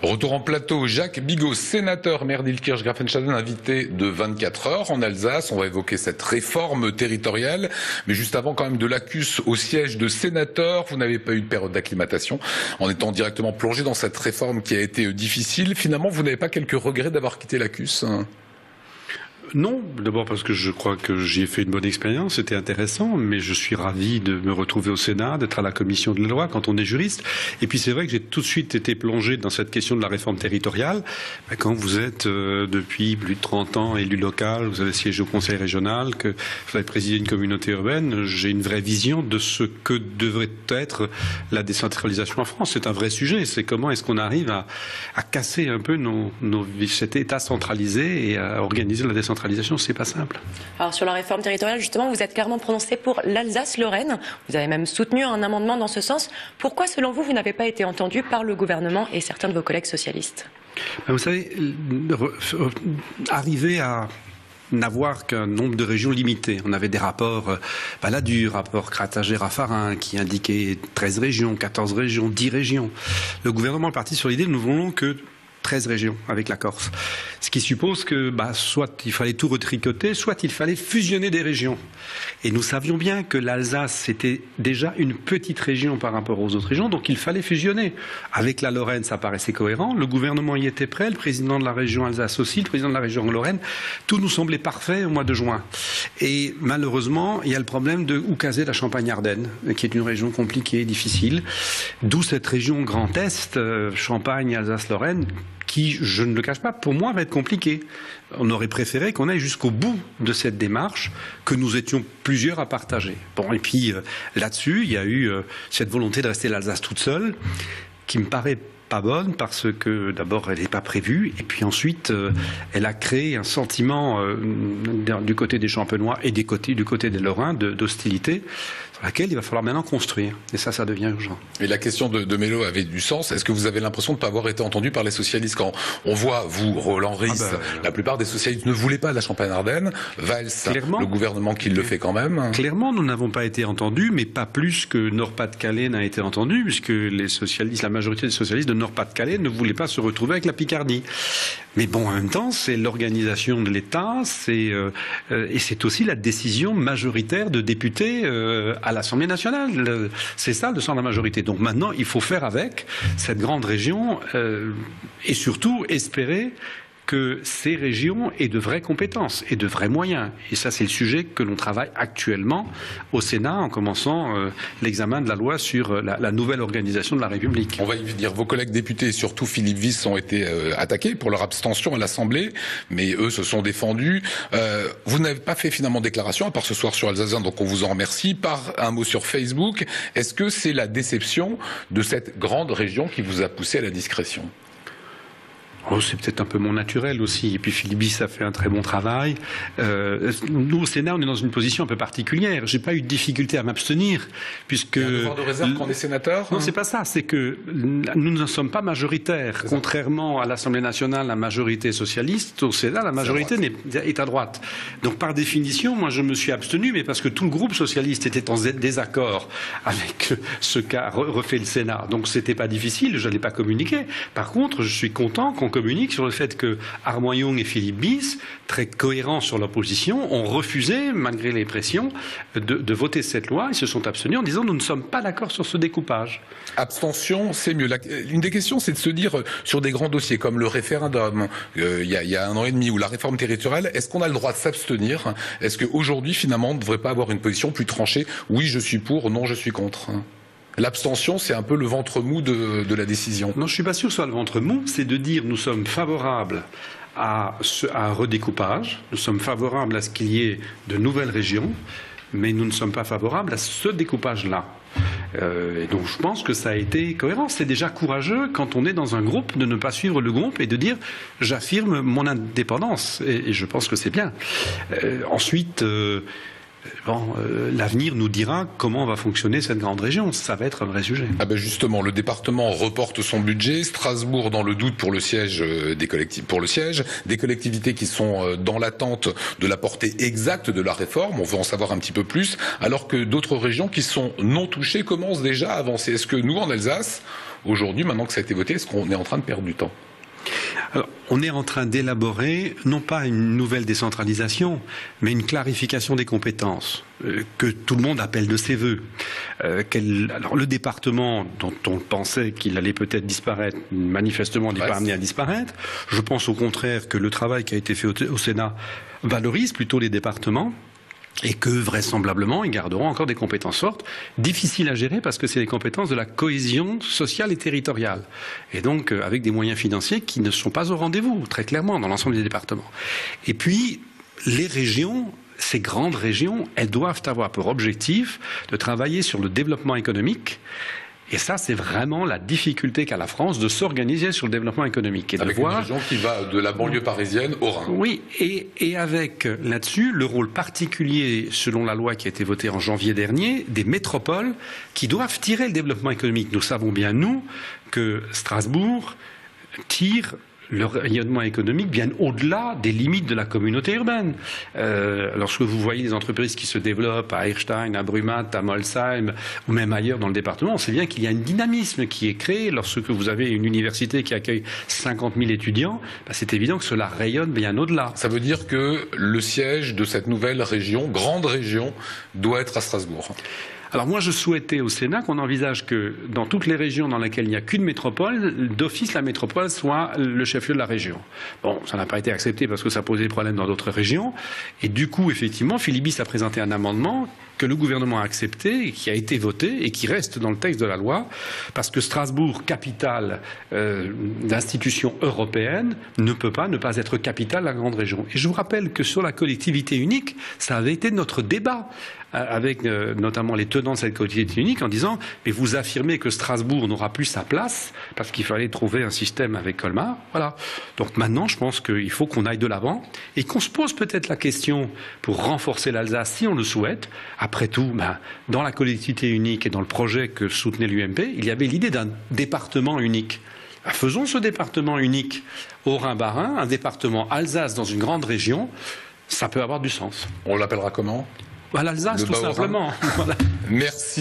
Retour en plateau, Jacques Bigot, sénateur maire d'Illkirch-Graffenstaden, invité de 24 heures en Alsace. On va évoquer cette réforme territoriale. Mais juste avant, quand même, de l'ACUS au siège de sénateur, vous n'avez pas eu de période d'acclimatation en étant directement plongé dans cette réforme qui a été difficile. Finalement, vous n'avez pas quelques regrets d'avoir quitté l'ACUS ? Non, d'abord parce que je crois que j'y ai fait une bonne expérience, c'était intéressant, mais je suis ravi de me retrouver au Sénat, d'être à la commission de la loi quand on est juriste. Et puis c'est vrai que j'ai tout de suite été plongé dans cette question de la réforme territoriale. Quand vous êtes depuis plus de 30 ans élu local, vous avez siégé au conseil régional, que vous avez présidé une communauté urbaine, j'ai une vraie vision de ce que devrait être la décentralisation en France. C'est un vrai sujet, c'est comment est-ce qu'on arrive à casser un peu cet État centralisé et à organiser la décentralisation. C'est pas simple. Alors sur la réforme territoriale, justement, vous êtes clairement prononcé pour l'Alsace-Lorraine. Vous avez même soutenu un amendement dans ce sens. Pourquoi, selon vous, vous n'avez pas été entendu par le gouvernement et certains de vos collègues socialistes ? Vous savez, arriver à n'avoir qu'un nombre de régions limité. On avait des rapports Balladur, rapport Kratzager-Raffarin, qui indiquaient 13 régions, 14 régions, 10 régions. Le gouvernement est parti sur l'idée, nous ne voulons que 13 régions avec la Corse. Ce qui suppose que soit il fallait tout retricoter, soit il fallait fusionner des régions. Et nous savions bien que l'Alsace, c'était déjà une petite région par rapport aux autres régions, donc il fallait fusionner. Avec la Lorraine, ça paraissait cohérent. Le gouvernement y était prêt, le président de la région Alsace aussi, le président de la région Lorraine. Tout nous semblait parfait au mois de juin. Et malheureusement, il y a le problème de où caser la Champagne-Ardenne, qui est une région compliquée, difficile. D'où cette région Grand Est, Champagne, Alsace-Lorraine, qui, je ne le cache pas, pour moi va être compliqué. On aurait préféré qu'on aille jusqu'au bout de cette démarche, que nous étions plusieurs à partager. Bon, et puis là-dessus, il y a eu cette volonté de rester l'Alsace toute seule, qui me paraît pas bonne parce que d'abord elle n'est pas prévue et puis ensuite elle a créé un sentiment du côté des Champenois et du côté des Lorrains d'hostilité sur laquelle il va falloir maintenant construire et ça devient urgent. Et la question de Mélo avait du sens. Est-ce que vous avez l'impression de ne pas avoir été entendu par les socialistes quand on voit, vous, Roland Ries, la plupart des socialistes ne voulaient pas de la Champagne-Ardenne, Valls, le gouvernement qui le fait quand même. Clairement, nous n'avons pas été entendus, mais pas plus que Nord-Pas-de-Calais n'a été entendu, puisque les socialistes, la majorité des socialistes de Nord-Pas-de-Calais ne voulaient pas se retrouver avec la Picardie. Mais bon, en même temps, c'est l'organisation de l'État, et c'est aussi la décision majoritaire de députés à l'Assemblée nationale. C'est ça le sens de la majorité. Donc maintenant, il faut faire avec cette grande région et surtout espérer que ces régions aient de vraies compétences et de vrais moyens. Et ça, c'est le sujet que l'on travaille actuellement au Sénat en commençant l'examen de la loi sur la nouvelle organisation de la République. On va y venir. Vos collègues députés, surtout Philippe Wyss, ont été attaqués pour leur abstention à l'Assemblée, mais eux se sont défendus. Vous n'avez pas fait finalement déclaration, à part ce soir sur Alsacien, donc on vous en remercie, par un mot sur Facebook. Est-ce que c'est la déception de cette grande région qui vous a poussé à la discrétion ? C'est peut-être un peu mon naturel aussi. Et puis Philippe Wyss a fait un très bon travail. Nous, au Sénat, on est dans une position un peu particulière. J'ai pas eu de difficulté à m'abstenir, puisque... Il y a un devoir de réserve quand on est sénateur ? Non, c'est pas ça. C'est que nous ne sommes pas majoritaires. Contrairement à l'Assemblée nationale, la majorité socialiste, au Sénat, la majorité est à droite. Donc par définition, moi je me suis abstenu, mais parce que tout le groupe socialiste était en désaccord avec ce qu'a refait le Sénat. Donc c'était pas difficile, je n'allais pas communiquer. Par contre, je suis content qu'on communique sur le fait que Armand Young et Philippe Wyss, très cohérents sur leur position, ont refusé, malgré les pressions, de voter cette loi. Ils se sont abstenus en disant « nous ne sommes pas d'accord sur ce découpage ». Abstention, c'est mieux. Une des questions, c'est de se dire, sur des grands dossiers comme le référendum, il y a 1 an et demi, ou la réforme territoriale, est-ce qu'on a le droit de s'abstenir ? Est-ce qu'aujourd'hui, finalement, on ne devrait pas avoir une position plus tranchée ? Oui, je suis pour, non, je suis contre. L'abstention, c'est un peu le ventre mou de la décision. Non, je ne suis pas sûr que ce soit le ventre mou. C'est de dire nous sommes favorables à un redécoupage, nous sommes favorables à ce qu'il y ait de nouvelles régions, mais nous ne sommes pas favorables à ce découpage-là. Et donc je pense que ça a été cohérent. C'est déjà courageux quand on est dans un groupe de ne pas suivre le groupe et de dire j'affirme mon indépendance. Et je pense que c'est bien. Ensuite... l'avenir nous dira comment va fonctionner cette grande région. Ça va être un vrai sujet. Justement, le département reporte son budget. Strasbourg dans le doute pour le siège des collectivités qui sont dans l'attente de la portée exacte de la réforme. On veut en savoir un petit peu plus. Alors que d'autres régions qui sont non touchées commencent déjà à avancer. Est-ce que nous, en Alsace, aujourd'hui, maintenant que ça a été voté, est-ce qu'on est en train de perdre du temps ? Alors, on est en train d'élaborer, non pas une nouvelle décentralisation, mais une clarification des compétences, que tout le monde appelle de ses voeux. Alors, le département dont on pensait qu'il allait peut-être disparaître, manifestement n'est pas amené à disparaître. Je pense au contraire que le travail qui a été fait au Sénat valorise plutôt les départements. Et que vraisemblablement, ils garderont encore des compétences fortes, difficiles à gérer parce que c'est les compétences de la cohésion sociale et territoriale. Et donc, avec des moyens financiers qui ne sont pas au rendez-vous, très clairement, dans l'ensemble des départements. Et puis, les régions, ces grandes régions, elles doivent avoir pour objectif de travailler sur le développement économique. Et ça, c'est vraiment la difficulté qu'a la France de s'organiser sur le développement économique. Et avec de voir... une région qui va de la banlieue parisienne au Rhin. Oui, et avec là-dessus le rôle particulier, selon la loi qui a été votée en janvier dernier, des métropoles qui doivent tirer le développement économique. Nous savons bien, nous, que Strasbourg tire le rayonnement économique bien au-delà des limites de la communauté urbaine. Lorsque vous voyez des entreprises qui se développent à Erstein, à Brumath, à Molsheim, ou même ailleurs dans le département, on sait bien qu'il y a un dynamisme qui est créé. Lorsque vous avez une université qui accueille 50 000 étudiants, c'est évident que cela rayonne bien au-delà. Ça veut dire que le siège de cette nouvelle région, grande région, doit être à Strasbourg. Alors moi, je souhaitais au Sénat qu'on envisage que dans toutes les régions dans lesquelles il n'y a qu'une métropole, d'office la métropole soit le chef-lieu de la région. Bon, ça n'a pas été accepté parce que ça posait des problèmes dans d'autres régions. Et du coup, effectivement, Philibis a présenté un amendement que le gouvernement a accepté et qui a été voté et qui reste dans le texte de la loi, parce que Strasbourg, capitale d'institutions européennes, ne peut pas ne pas être capitale de la grande région. Et je vous rappelle que sur la collectivité unique, ça avait été notre débat avec notamment les tenants de cette collectivité unique en disant « mais vous affirmez que Strasbourg n'aura plus sa place parce qu'il fallait trouver un système avec Colmar ». Voilà. Donc maintenant, je pense qu'il faut qu'on aille de l'avant et qu'on se pose peut-être la question pour renforcer l'Alsace si on le souhaite. Après tout, dans la collectivité unique et dans le projet que soutenait l'UMP, il y avait l'idée d'un département unique. Faisons ce département unique au Rhin-Bas-Rhin, un département Alsace dans une grande région, ça peut avoir du sens. On l'appellera comment ? L'Alsace, tout simplement. Merci.